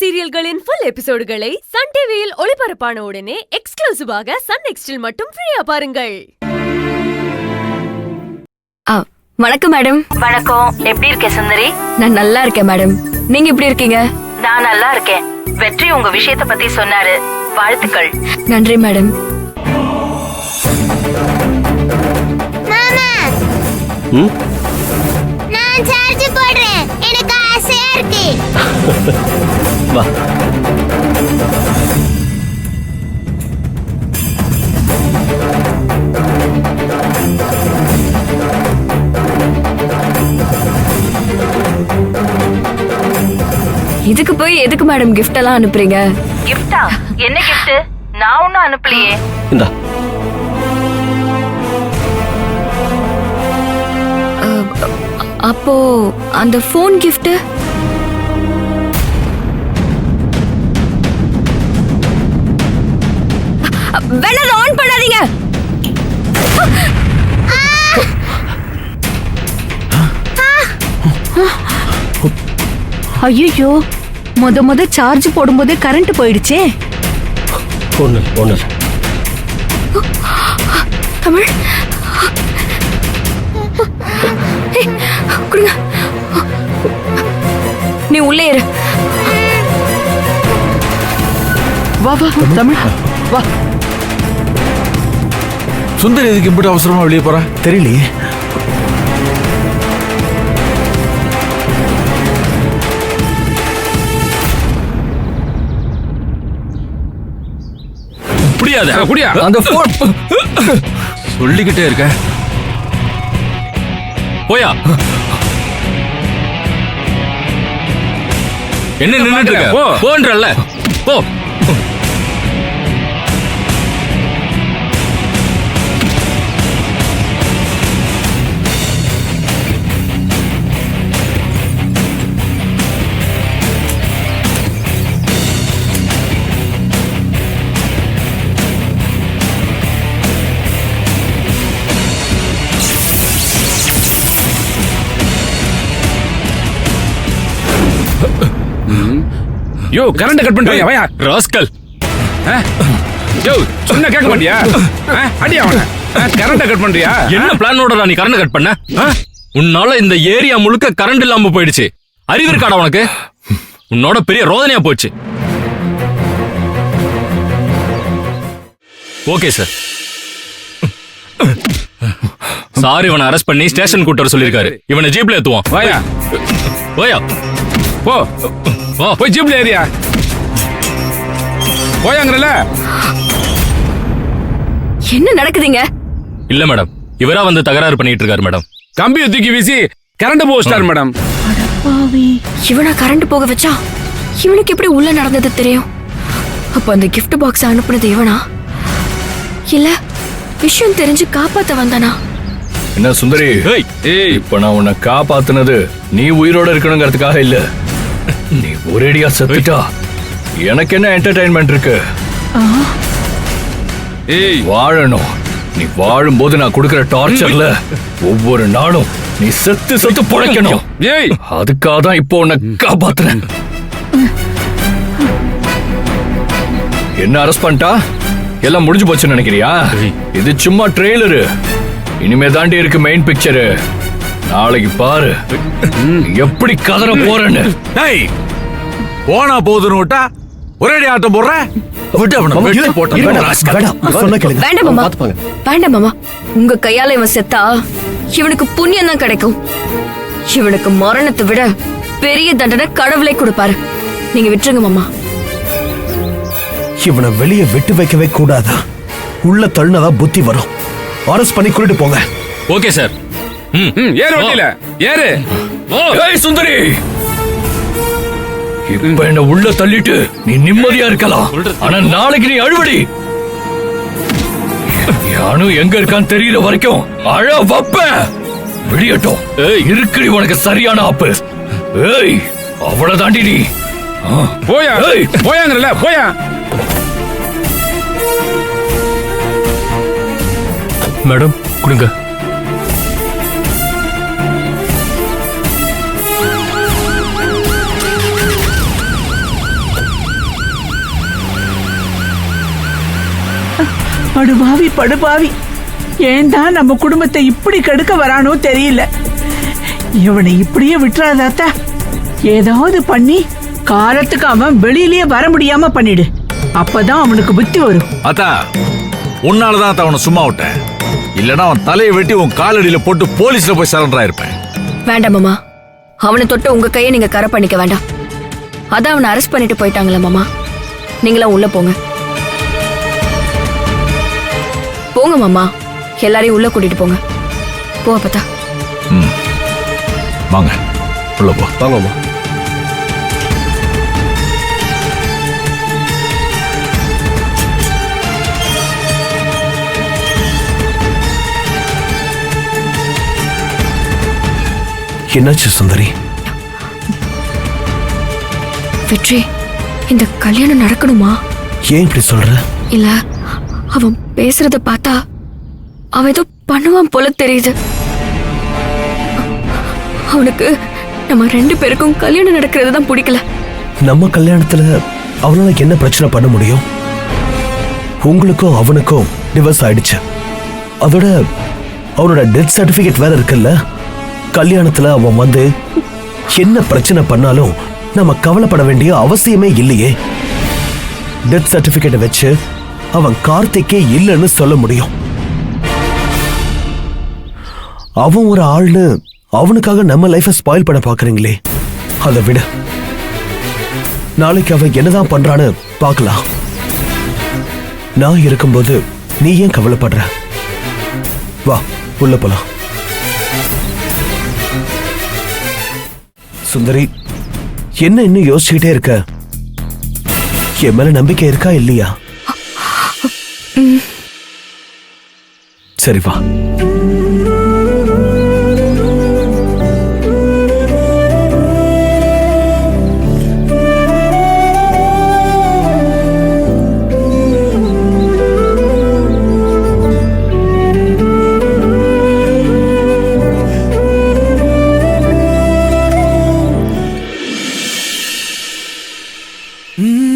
சீரியல்களின் full எபிசோடுகளை Sun டிவியில் ஒளிபரப்பான உடனே எக்ஸ்க்ளூசிவாக சன் நெக்ஸ்டில் மட்டும் ஃப்ரீயா பாருங்கள். வணக்கம் மேடம். வணக்கம். எப்படி இருக்க சுந்தரி? நான் நல்லா இருக்கேன் மேடம். நீங்க எப்படி இருக்கீங்க? நான் நல்லா இருக்கேன். வெற்றி உங்க விஷயத்தை பத்தி சொன்னாரு. வாழ்த்துக்கள். நன்றி மேடம். நான் சார்ஜ் போடுறேன். எனக்கு ஆசையா இருக்கு. வா. இதுக்கு போய் எதுக்கு மேடம் கிஃப்ட் எல்லாம் அனுப்புறீங்க? கிஃப்டா? என்ன கிஃப்ட்? நான் ஒன்னும் அனுப்பலையே. இந்தா. அப்போ அந்த போன் கிஃப்ட்? வேணா ஆன் பண்ணாதீங்க. ஐயோ, முத சார்ஜ் போடும்போதே கரண்ட் போயிடுச்சே. ஒண்ணு தமிழ் கொடுங்க. நீ உள்ளே இரு. வா வா தமிழ் வா. சுந்தரி எதுக்கு இப்படி அவசரமா வெளியே போற? தெரியலையே. அந்த போன் சொல்லிக்கிட்டே இருக்க. போயா. என்ன நின்னுட்டு இருக்க? போன்றல்ல போ. யோ கரண்ட் கட் பண்றியா? வயா ராஸ்கல். யோ சொன்னா கேட்க மாட்டியா? அடியா அவன. கரண்ட் கட் பண்றியா? என்ன பிளானோட நீ கரண்ட் கட் பண்ண? உன்னால இந்த ஏரியா முழுக்க கரண்ட் இல்லாம போயிடுச்சு. அறிவு இருக்காடா உனக்கு? உன்னோட பெரிய ரோதனையா போச்சு. Okay sir. சார் இவனை அரெஸ்ட் பண்ணி ஸ்டேஷன் கூட்ட வர சொல்லிருக்காரு. இவனை ஜீப்ல ஏத்துவோம். வாயா போயா. போ போய் ஜீப்ல ஏறியா. போயாங்கறல. என்ன நடக்குதுங்க? இல்ல மேடம், இவரா வந்து தகராறு பண்ணிட்டு இருக்காரு மேடம். கம்பியை தூக்கி வீசி கரண்ட் போஸ்டார் மேடம். இவனா கரண்ட் போக வச்சா? இவனுக்கு எப்படி உள்ள நடந்தது தெரியும்? அப்ப அந்த கிஃப்ட் பாக்ஸ் அனுப்புனது இவனா? இல்ல விஷயம் தெரிஞ்சு காப்பாத்த வந்தானா? என்ன சுந்தரி, இப்ப நான் உன்னை காப்பாத்துனது நீ உயிரோட இருக்கணுங்கிறதுக்காக இல்ல. நீ ஒரேடியா செத்துட்டா எனக்கு என்ன என்டர்டைன்மெண்ட் இருக்கு? வாழணும். நீ வாழும்போது நான் கொடுக்கிற டார்ச்சர்ல ஒவ்வொரு நாளும் நீ செத்து செத்து பொழைக்கணும். அதுக்காக தான் இப்போ உன்னை காப்பாத்துறேன். என்ன அரெஸ்ட் பண்ணிட்டா எல்லாம் முடிஞ்சு போச்சுன்னு நினைக்கிறியா? இது சும்மா ட்ரெய்லரு. இனிமே தாண்டி இருக்கு மெயின் பிக்சரு. நாளைக்கு பாரு எப்படி கதற போறேன்னு. போனா போதுன்னு விட்டா ஒரேடி ஆட்டம் போடுற. வேண்டாம் மாமா, வேண்டாம் மாமா. உங்க கையால இவன் செத்தா இவனுக்கு புண்ணியம் தான் கிடைக்கும். இவனுக்கு மரணத்தை விட பெரிய தண்டனை கடவுளை கொடுப்பாரு. நீங்க விட்டுருங்க மாமா. இவனை வெளியே விட்டு வைக்கவே கூடாதா? உள்ள தள்ளினதா புத்தி வரும். அரெஸ்ட் பண்ணி கூட்டிட்டு போங்க. Okay sir. ஏறு வண்டியில ஏறு. சுந்தரி, இப்ப என்ன உள்ள தள்ளிட்டு நீ நிம்மதியா இருக்கலாம். ஆனா நாளைக்கு நீ அழுவடி. யானும் எங்க இருக்கான்னு தெரியற வரைக்கும் அழ வப்ப. விடியட்டும். இருக்குடி உனக்கு சரியான ஆப்பு. ஏய் அவளை தாண்டி நீ போயா. போயாங்கறல போயா. மேடம் கொடுங்க. படுபாவி படுபாவி, ஏன் தான் நம்ம குடும்பத்தை இப்படி கெடுக்க வரானோ தெரியல. இவனை இப்படியே விட்டுறாதாத்தா. ஏதாவது பண்ணி காலத்துக்கு அவன் வெளியிலேயே வர முடியாம பண்ணிடு. அப்பதான் அவனுக்கு புத்தி வரும். அத்தா, உன்னாலதான் அவனை சும்மா விட்டேன். இல்லனா அவன் தலையை வெட்டி உன் காலடியில போட்டு போலீஸ்ல போய் சரண்டர் ஆயிருப்பேன். வேண்டாம் மாமா, அவனை தொட்டு உங்க கையை நீங்க கரை பண்ணிக்க வேண்டாம். அதான் அவனை அரெஸ்ட் பண்ணிட்டு போயிட்டாங்களே மாமா, நீங்களாம் உள்ள போங்க. போங்க மாமா, எல்லாரையும் உள்ள கூட்டிட்டு போங்க. போ அப்பத்தா. வாங்க உள்ள போ. வாங்கம்மா. என்னாச்சு சுந்தரி? வெற்றி, இந்த கல்யாணம் நடக்கணுமா? ஏன் இப்படி சொல்ற? இல்ல, அவன் பேசுறத பார்த்தா அவன் ஏதோ பண்ணுவான் போல தெரியுது. அவனுக்கு நம்ம 2 பேருக்கும் கல்யாணம் நடக்கிறது தான் பிடிக்கல. நம்ம கல்யாணத்துல அவனால என்ன பிரச்சனை பண்ண முடியும்? உங்களுக்கும் அவனுக்கும் டிவோர்ஸ் ஆயிடுச்சு. அதோட அவனோட டெத் சர்டிபிகேட் வேற இருக்குல்ல. கல்யாணத்துல அவன் வந்து என்ன பிரச்சனை பண்ணாலும் நம்ம கவலைப்பட வேண்டிய அவசியமே இல்லையே. டெத் சர்டிபிகேட்டை வச்சு அவன் கார்த்திக்கே இல்லைன்னு சொல்ல முடியும். அவன் ஒரு ஆள்னு அவனுக்காக நம்ம லைஃபை ஸ்பாயில் பண்ண பாக்குறீங்களே, அதை விட நாளைக்கு அவன் என்னதான் பண்றான்னு பார்க்கலாம். நான் இருக்கும்போது நீ ஏன் கவலைப்படுற? வா உள்ள போலாம். சுந்தரி, என்ன இன்னும் யோசிச்சுக்கிட்டே இருக்க? என் மேல நம்பிக்கை இருக்கா இல்லையா? சரி வா. Mm-hmm.